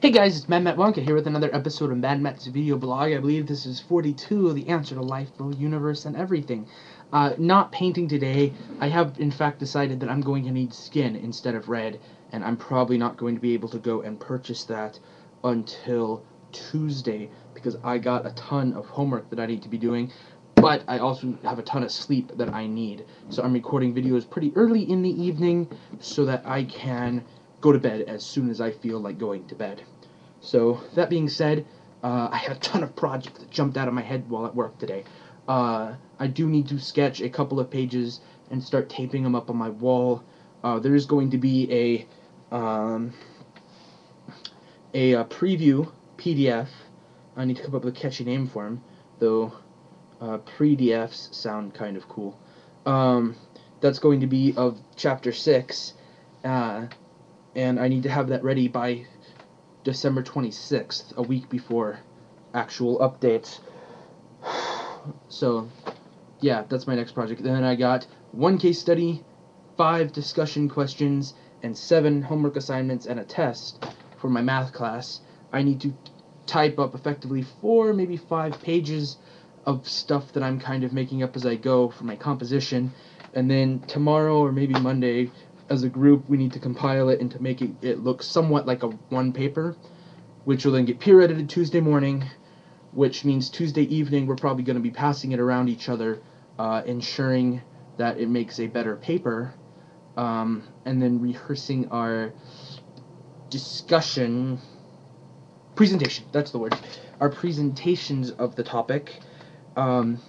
Hey guys, it's mattwandcow here with another episode of Mad Matt's video blog. I believe this is 42, the answer to life, the universe, and everything. Not painting today. I have, in fact, decided that I'm going to need skin instead of red, and I'm probably not going to be able to go and purchase that until Tuesday, because I got a ton of homework that I need to be doing, but I also have a ton of sleep that I need. So I'm recording videos pretty early in the evening so that I can go to bed as soon as I feel like going to bed. So, that being said, I had a ton of projects that jumped out of my head while at work today. I do need to sketch a couple of pages and start taping them up on my wall. There is going to be a preview PDF. I need to come up with a catchy name for him, though pre-DFs sound kind of cool. That's going to be of Chapter 6, and I need to have that ready by December 26th, a week before actual updates. So, yeah, that's my next project. Then I got 1 case study, 5 discussion questions, and 7 homework assignments and a test for my math class. I need to type up effectively 4, maybe 5 pages of stuff that I'm kind of making up as I go for my composition. And then tomorrow or maybe Monday, as a group, we need to compile it and to make it look somewhat like a one paper, which will then get peer edited Tuesday morning, which means Tuesday evening we're probably going to be passing it around each other, ensuring that it makes a better paper, and then rehearsing our presentation, that's the word, our presentations of the topic, and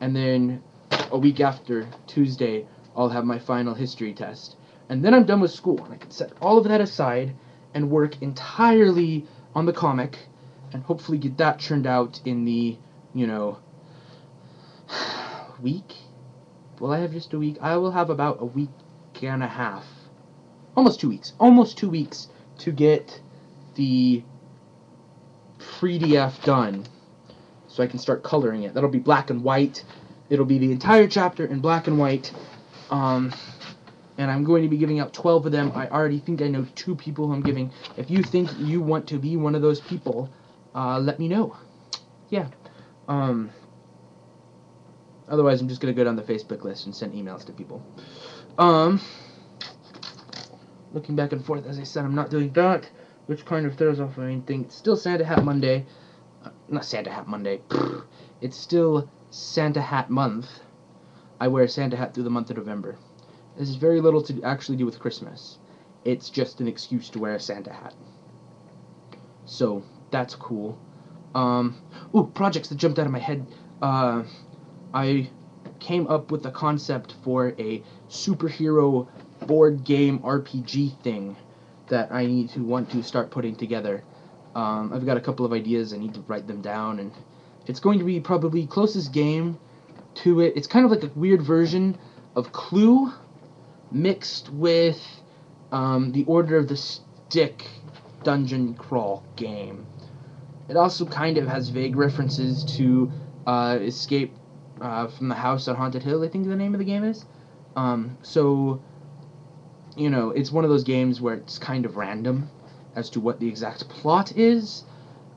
then a week after Tuesday I'll have my final history test. And then I'm done with school, and I can set all of that aside and work entirely on the comic, and hopefully get that churned out in the, week? Will I have just a week? I will have about a week and a half. Almost 2 weeks. Almost 2 weeks to get the PDF done, so I can start coloring it. That'll be black and white. It'll be the entire chapter in black and white. And I'm going to be giving out 12 of them. I already think I know 2 people who I'm giving. If you think you want to be one of those people, let me know. Yeah. Otherwise, I'm just going to go down the Facebook list and send emails to people. Looking back and forth, as I said, I'm not doing that, which kind of throws off my main thing. It's still Santa Hat Monday. Not Santa Hat Monday. It's still Santa Hat Month. I wear a Santa hat through the month of November. This is very little to actually do with Christmas. It's just an excuse to wear a Santa hat. So, that's cool. Ooh, projects that jumped out of my head. I came up with a concept for a superhero board game RPG thing that I want to start putting together. I've got a couple of ideas. I need to write them down, and it's going to be probably closest game to it. It's kind of like a weird version of Clue mixed with the Order of the Stick dungeon crawl game. It also kind of has vague references to Escape from the House on Haunted Hill, I think the name of the game is. So, it's one of those games where it's kind of random as to what the exact plot is,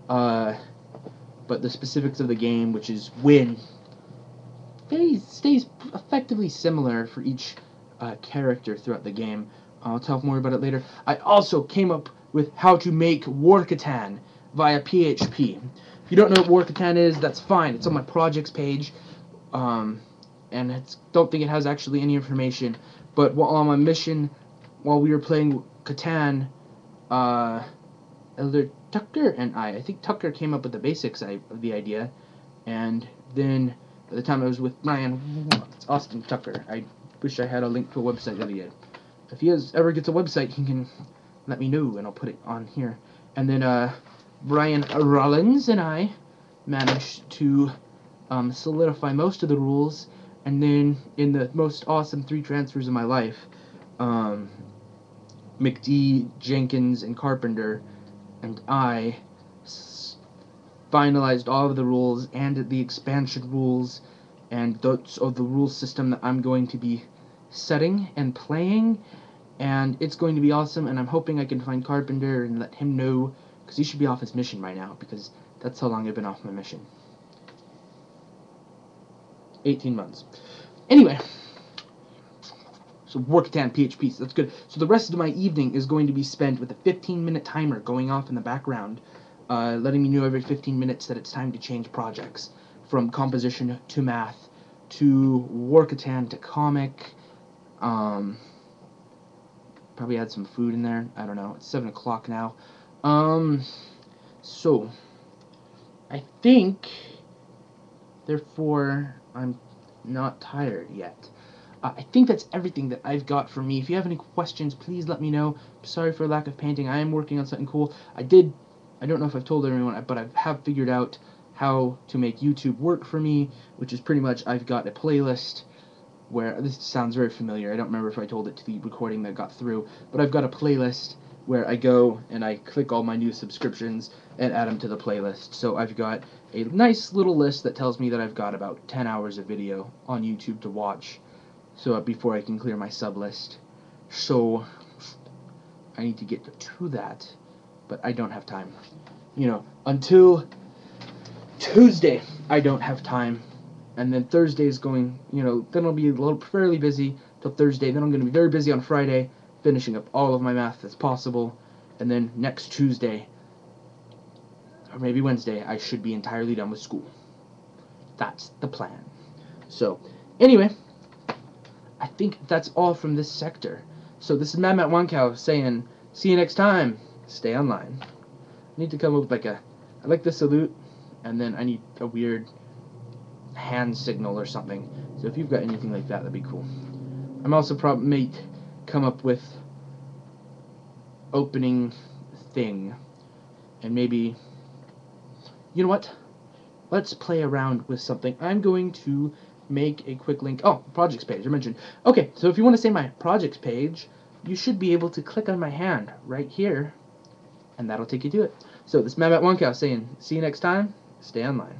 but the specifics of the game, which is win, stays effectively similar for each character throughout the game. I'll talk more about it later. I also came up with how to make War Catan via PHP. If you don't know what War Catan is, that's fine. It's on my projects page, and don't think it has actually any information. But while on my mission, while we were playing Catan, Elder Tucker and I think Tucker came up with the basics of the idea, and then by the time I was with Brian, it's Austin Tucker. I wish I had a link to a website that he had. If he ever gets a website, he can let me know, and I'll put it on here. And then Brian Rollins and I managed to solidify most of the rules, and then in the most awesome 3 transfers of my life, McD, Jenkins, and Carpenter and I finalized all of the rules and the expansion rules and those of the rule system that I'm going to be setting and playing, and it's going to be awesome. And I'm hoping I can find Carpenter and let him know because he should be off his mission by now, because that's how long I've been off my mission. 18 months. Anyway, so Workatan PHP, so that's good. So the rest of my evening is going to be spent with a 15-minute timer going off in the background, letting me know every 15 minutes that it's time to change projects, from composition to math, to Workatan to comic. Probably add some food in there. I don't know. It's 7 o'clock now. So I think, therefore, I'm not tired yet. I think that's everything that I've got for me. If you have any questions, please let me know. Sorry for lack of painting. I am working on something cool. I don't know if I've told everyone, but I have figured out how to make YouTube work for me, which is pretty much I've got a playlist where, this sounds very familiar, I don't remember if I told it to the recording that got through, but I've got a playlist where I go and I click all my new subscriptions and add them to the playlist. So I've got a nice little list that tells me that I've got about 10 hours of video on YouTube to watch, so before I can clear my sub list. So I need to get to that, but I don't have time. You know, until Tuesday I don't have time. And then Thursday is going, you know, then I'll be a little fairly busy till Thursday. Then I'm going to be very busy on Friday, finishing up all of my math as possible. And then next Tuesday, or maybe Wednesday, I should be entirely done with school. That's the plan. So, anyway, I think that's all from this sector. So this is mattwandcow saying, see you next time. Stay online. I need to come up with like I like the salute, and then I need a weird hand signal or something. So if you've got anything like that, that'd be cool. I'm also may come up with opening thing, and maybe, you know what? Let's play around with something. I'm going to make a quick link. Oh, projects page I mentioned. Okay, so if you want to say my projects page, you should be able to click on my hand right here, and that'll take you to it. So this is mattwandcow saying, see you next time. Stay online.